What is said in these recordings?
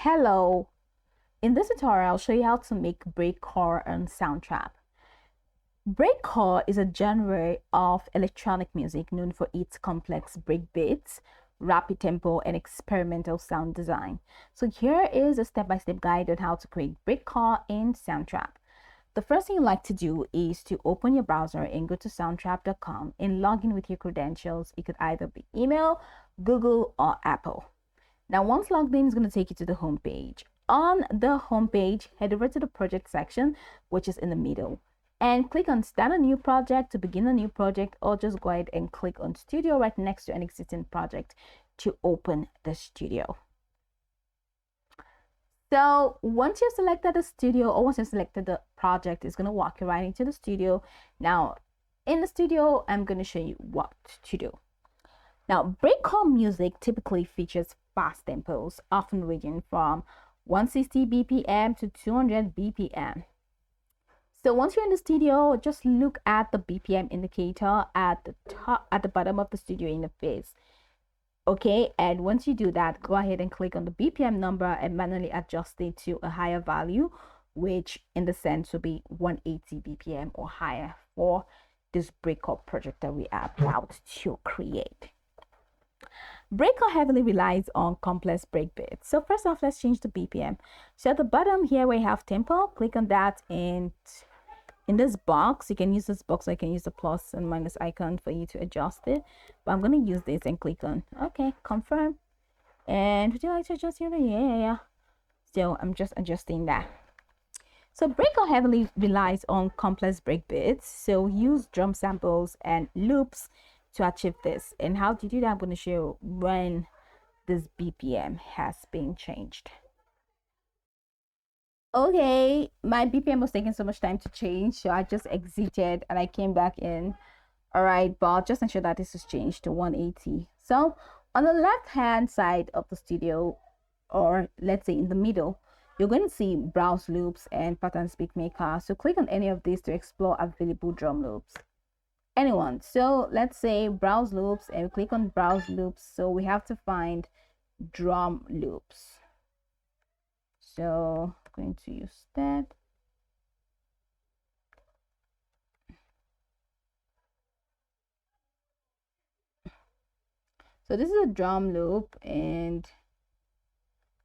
Hello! In this tutorial, I'll show you how to make breakcore and Soundtrap. Breakcore is a genre of electronic music known for its complex breakbeats, rapid tempo, and experimental sound design. So here is a step-by-step guide on how to create breakcore in Soundtrap. The first thing you like to do is to open your browser and go to soundtrap.com and log in with your credentials. It could either be email, Google, or Apple. Now, once logged in, it's going to take you to the home page. On the home page, head over to the project section, which is in the middle, and click on Start a New Project to begin a new project, or just go ahead and click on Studio right next to an existing project to open the studio. So once you've selected the studio, or once you've selected the project, it's going to walk you right into the studio. Now, in the studio, I'm going to show you what to do. Now, breakcore music typically features fast tempos, often ranging from 160 BPM to 200 BPM. So once you're in the studio, just look at the BPM indicator at the bottom of the studio interface. Okay, and once you do that, go ahead and click on the BPM number and manually adjust it to a higher value, which in the sense will be 180 BPM or higher for this breakcore project that we are about to create. Breakcore heavily relies on complex breakbeats. So first off, let's change the BPM. So at the bottom here where you have tempo, click on that, and in this box, you can use this box, or you can use the plus and minus icon for you to adjust it. But I'm going to use this and click on okay, confirm. And would you like to adjust your yeah. So I'm just adjusting that. So breakcore heavily relies on complex breakbeats. So use drum samples and loops to achieve this. And how to do that, I'm going to show you when this BPM has been changed. Okay, my BPM was taking so much time to change, so I just exited and I came back in. All right, but just ensure that this is changed to 180. So on the left hand side of the studio, or let's say in the middle, you're going to see browse loops and patterns beat maker. So click on any of these to explore available drum loops. Anyone. So let's say browse loops, and we click on browse loops. So we have to find drum loops. So I'm going to use that. So this is a drum loop, and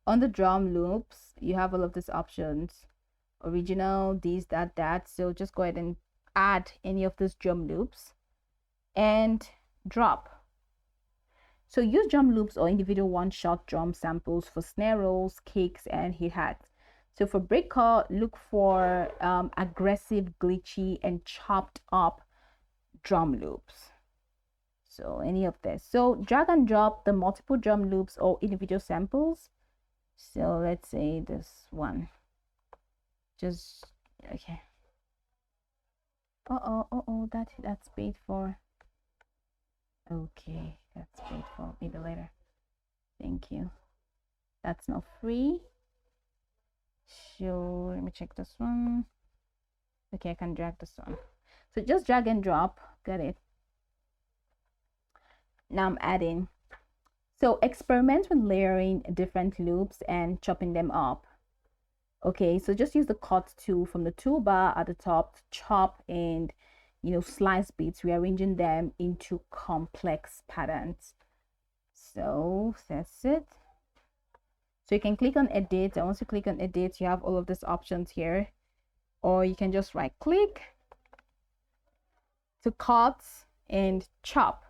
on the drum loops, you have all of these options: original, this, that. So just go ahead and add any of these drum loops and drop. So use drum loops or individual one-shot drum samples for snare rolls, kicks, and hi-hats. So for breakcore, look for aggressive, glitchy, and chopped up drum loops. So any of this. So drag and drop the multiple drum loops or individual samples. So let's say this one. Just okay. That's paid for. Okay, that's paid for. Maybe later. Thank you. That's not free. So let me check this one. Okay, I can drag this one. So just drag and drop. Got it. Now I'm adding. So experiment with layering different loops and chopping them up. Okay, so just use the cut tool from the toolbar at the top to chop and slice bits, rearranging them into complex patterns. So that's it. So you can click on edit, and once you click on edit, you have all of these options here, or you can just right click to cut and chop.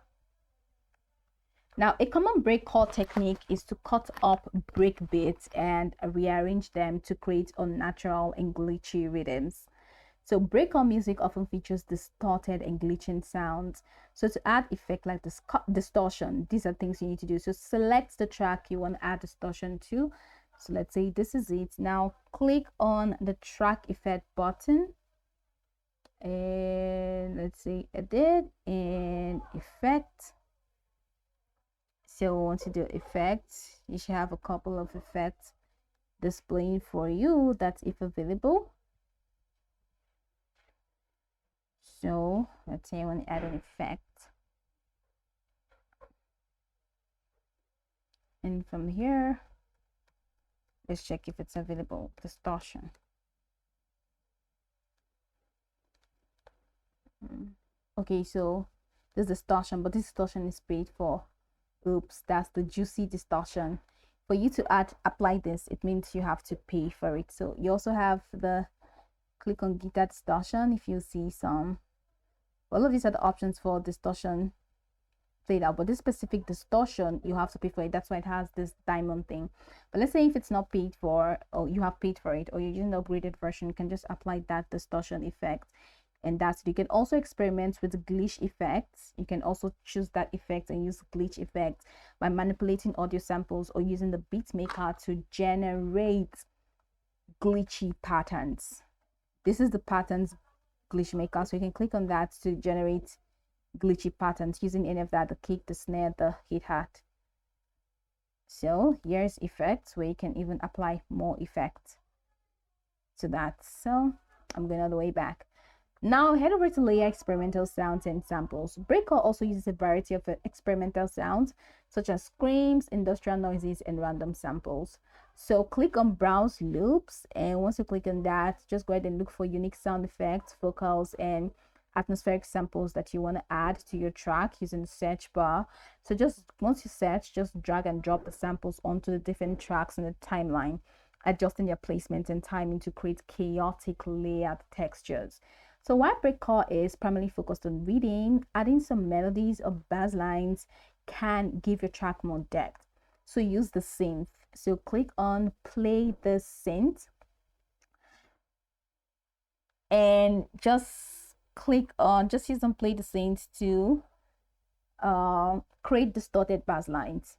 Now, a common breakcore technique is to cut up break bits and rearrange them to create unnatural and glitchy rhythms. So breakcore music often features distorted and glitching sounds. So to add effect like this distortion, these are things you need to do. So select the track you want to add distortion to. So let's say this is it. Now click on the track effect button, and let's say edit and effect. So once you do effects, you should have a couple of effects displaying for you, that's if available. So let's say I want to add an effect, and from here Let's check if it's available. Distortion. Okay, so this distortion, but this distortion is paid for. Oops, that's the juicy distortion. For you to apply this, it means you have to pay for it. So you also have the click on guitar distortion. If you see some, all of these are the options for distortion played out, but this specific distortion you have to pay for it. That's why it has this diamond thing. But let's say if it's not paid for, or you have paid for it, or you're using the upgraded version, you can just apply that distortion effect, and that's it. You can also experiment with glitch effects. You can also choose that effect and use glitch effects by manipulating audio samples or using the beat maker to generate glitchy patterns. This is the patterns glitch maker, so you can click on that to generate glitchy patterns using any of that, the kick, the snare, the hi-hat. So here's effects where you can even apply more effects to that. So I'm going all the way back. Now head over to layer experimental sounds and samples. Breakcore also uses a variety of experimental sounds such as screams, industrial noises, and random samples. So click on browse loops, and once you click on that, just go ahead and look for unique sound effects, vocals, and atmospheric samples that you want to add to your track using the search bar. So just once you search, just drag and drop the samples onto the different tracks in the timeline, adjusting their placement and timing to create chaotic layered textures. So while breakcore is primarily focused on reading, adding some melodies or bass lines can give your track more depth. So use the synth. So click on play the synth and just use on play the synth to create distorted bass lines.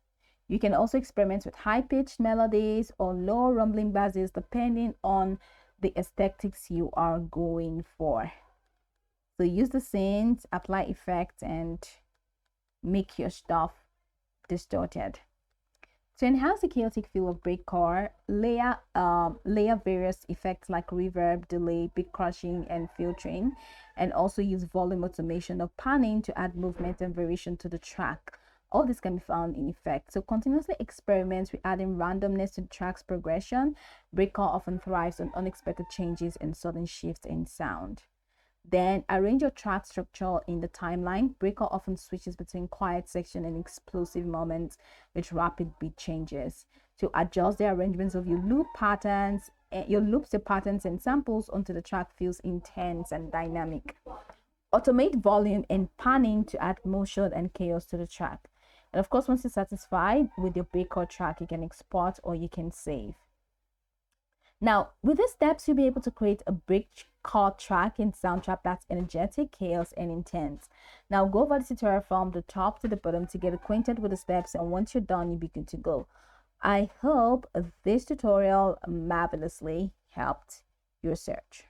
You can also experiment with high-pitched melodies or low rumbling basses depending on the aesthetics you are going for. So use the synth, apply effects, and make your stuff distorted. To enhance the chaotic feel of breakcore, layer various effects like reverb, delay, beat crushing, and filtering, and also use volume automation or panning to add movement and variation to the track. All this can be found in effect. So continuously experiment with adding randomness to the track's progression. Breakcore often thrives on unexpected changes and sudden shifts in sound. Then arrange your track structure in the timeline. Breakcore often switches between quiet section and explosive moments with rapid beat changes. To adjust the arrangements of your loop patterns, your loops, your patterns, and samples until the track feels intense and dynamic. Automate volume and panning to add motion and chaos to the track. And of course, once you're satisfied with your breakcore track, you can export or you can save. Now, with these steps, you'll be able to create a breakcore track in Soundtrap that's energetic, chaos, and intense. Now, go over the tutorial from the top to the bottom to get acquainted with the steps, and once you're done, you'll be good to go. I hope this tutorial marvelously helped your search.